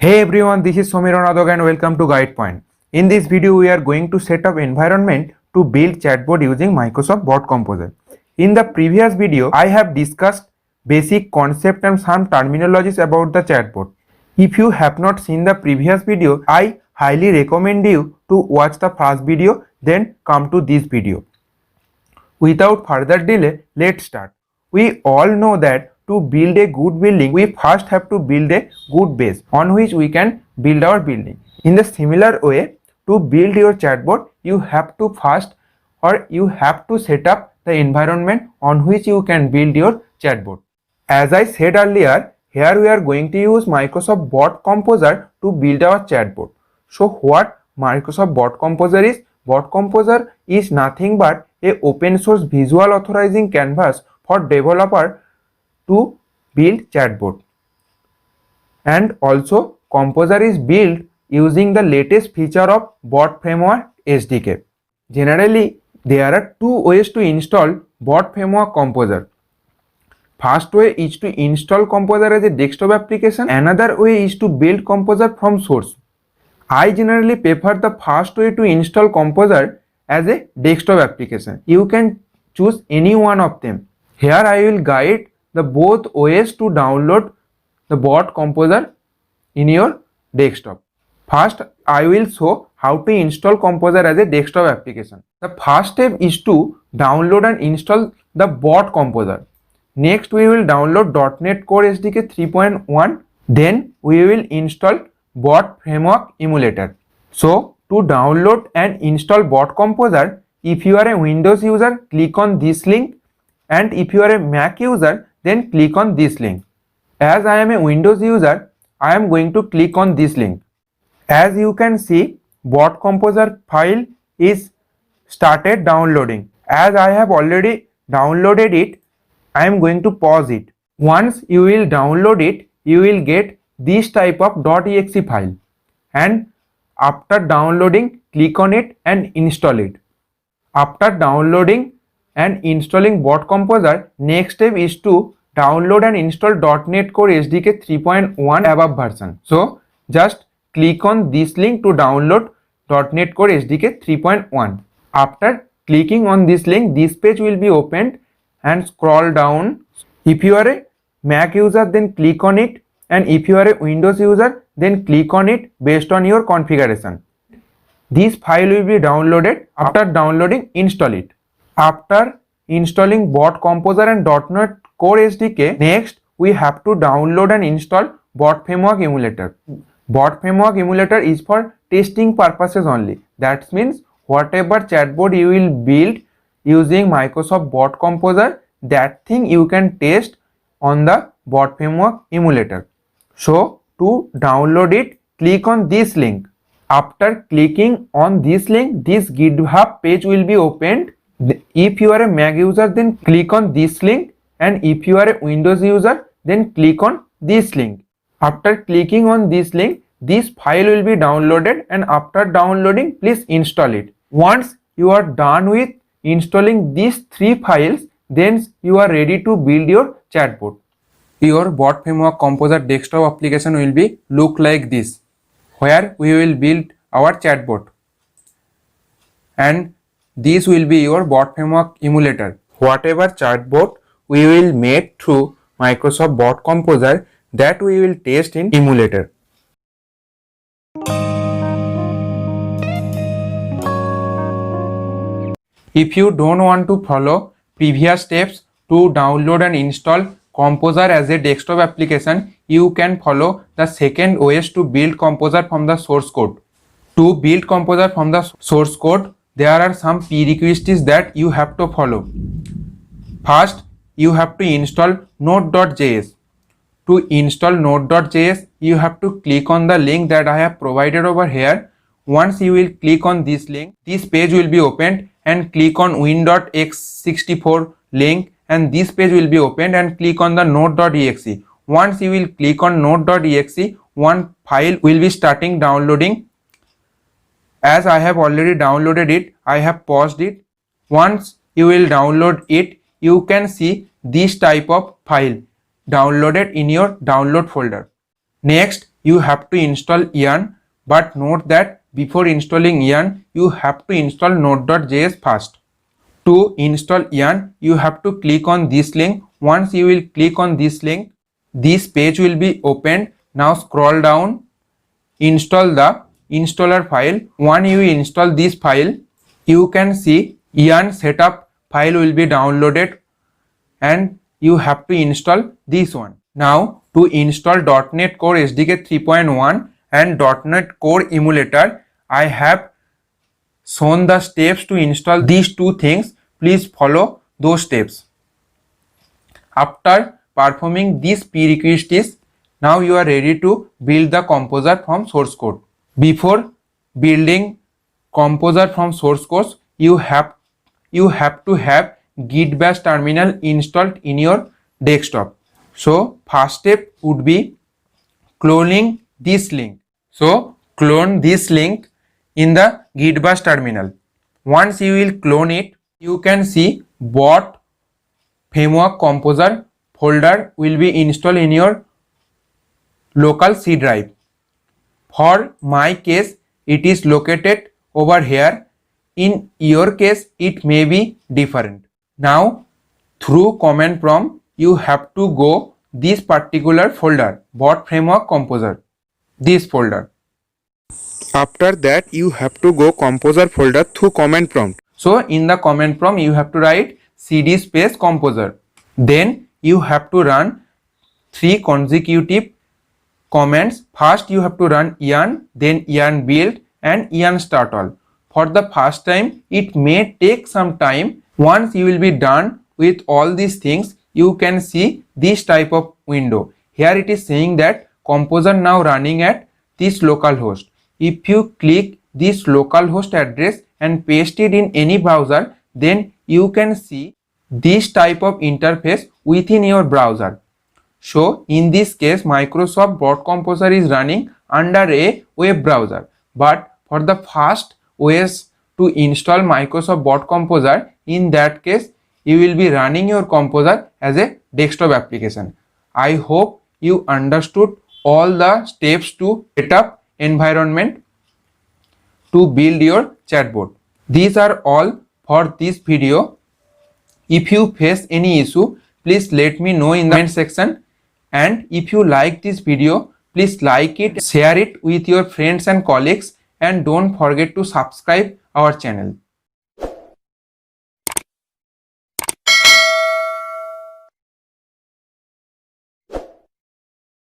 Hey everyone, this is Somir Onadog and welcome to GuidePoint. In this video, we are going to set up environment to build chatbot using Microsoft Bot Composer. In the previous video, I have discussed basic concept and some terminologies about the chatbot. If you have not seen the previous video, I highly recommend you to watch the first video, then come to this video. Without further delay, let's start. We all know that to build a good building, we first have to build a good base on which we can build our building. In the similar way, to build your chatbot, you have to set up the environment on which you can build your chatbot. As I said earlier, here we are going to use Microsoft Bot Composer to build our chatbot. So what Microsoft Bot Composer is? Bot Composer is nothing but a open source visual authorizing canvas for developer to build chatbot. And also Composer is built using the latest feature of Bot Framework SDK. Generally, there are two ways to install Bot Framework Composer. First way is to install Composer as a desktop application. Another way is to build Composer from source. I generally prefer the first way to install Composer as a desktop application. You can choose any one of them. Here I will guide the both ways to download the Bot Composer in your desktop. First, I will show how to install Composer as a desktop application. The first step is to download and install the Bot Composer. Next, we will download .NET Core SDK 3.1. Then we will install Bot Framework Emulator. So, to download and install Bot Composer, if you are a Windows user, click on this link, and if you are a Mac user, then click on this link. As I am a Windows user, I am going to click on this link. As you can see, Bot Composer file is started downloading. As I have already downloaded it, I am going to pause it. Once you will download it, you will get this type of .exe file, and after downloading, click on it and install it. After downloading and installing Bot Composer, next step is to download and install .NET Core SDK 3.1 above version. So just click on this link to download .NET Core SDK 3.1. After clicking on this link, this page will be opened, and scroll down. If you are a Mac user, then click on it, and if you are a Windows user, then click on it based on your configuration. This file will be downloaded. After downloading, install it. After installing Bot Composer and .NET Core SDK, next we have to download and install Bot Framework Emulator. Bot Framework Emulator is for testing purposes only. That means whatever chatbot you will build using Microsoft Bot Composer, that thing you can test on the Bot Framework Emulator. So to download it, click on this link. After clicking on this link, this GitHub page will be opened. If you are a Mac user, then click on this link, and if you are a Windows user, then click on this link. After clicking on this link, this file will be downloaded, and after downloading, please install it. Once you are done with installing these three files, then you are ready to build your chatbot. Your Bot Framework Composer desktop application will be look like this, where we will build our chatbot, and this will be your Bot Framework Emulator. Whatever chatbot we will make through Microsoft Bot Composer, that we will test in emulator. If you don't want to follow previous steps to download and install Composer as a desktop application, you can follow the second ways to build Composer from the source code. To build Composer from the source code, there are some prerequisites that you have to follow. First, you have to install Node.js. To install Node.js, you have to click on the link that I have provided over here. Once you will click on this link, this page will be opened, and click on win.x64 link, and this page will be opened, and click on the node.exe. Once you will click on node.exe, one file will be starting downloading. As I have already downloaded it, I have paused it. Once you will download it, you can see this type of file downloaded in your download folder. Next, you have to install Yarn, but note that before installing Yarn, you have to install Node.js first. To install Yarn, you have to click on this link. Once you will click on this link, this page will be opened. Now scroll down, install the installer file. When you install this file, you can see Yarn setup file will be downloaded and you have to install this one. Now to install .NET Core SDK 3.1 and .NET Core emulator, I have shown the steps to install these two things. Please follow those steps. After performing these prerequisites, now you are ready to build the composer from source code. Before building composer from source code, you have to have Git Bash terminal installed in your desktop. So first step would be cloning this link. So clone this link in the Git Bash terminal. Once you will clone it, you can see bot framework composer folder will be installed in your local C drive. For my case, it is located over here. In your case, it may be different. Now, through command prompt, you have to go this particular folder, bot framework composer, this folder. After that, you have to go composer folder through command prompt. So in the command prompt, you have to write cd space composer. Then you have to run 3 consecutive commands. First you have to run yarn, then yarn build and yarn start all. For the first time, it may take some time. Once you will be done with all these things, you can see this type of window. Here it is saying that composer now running at this localhost. If you click this localhost address and paste it in any browser, then you can see this type of interface within your browser. So in this case, Microsoft Bot Composer is running under a web browser. But for the first OS to install Microsoft Bot Composer, in that case, you will be running your composer as a desktop application. I hope you understood all the steps to set up environment to build your chatbot. These are all for this video. If you face any issue, please let me know in the comment section. And if you like this video, please like it, share it with your friends and colleagues, and don't forget to subscribe our channel.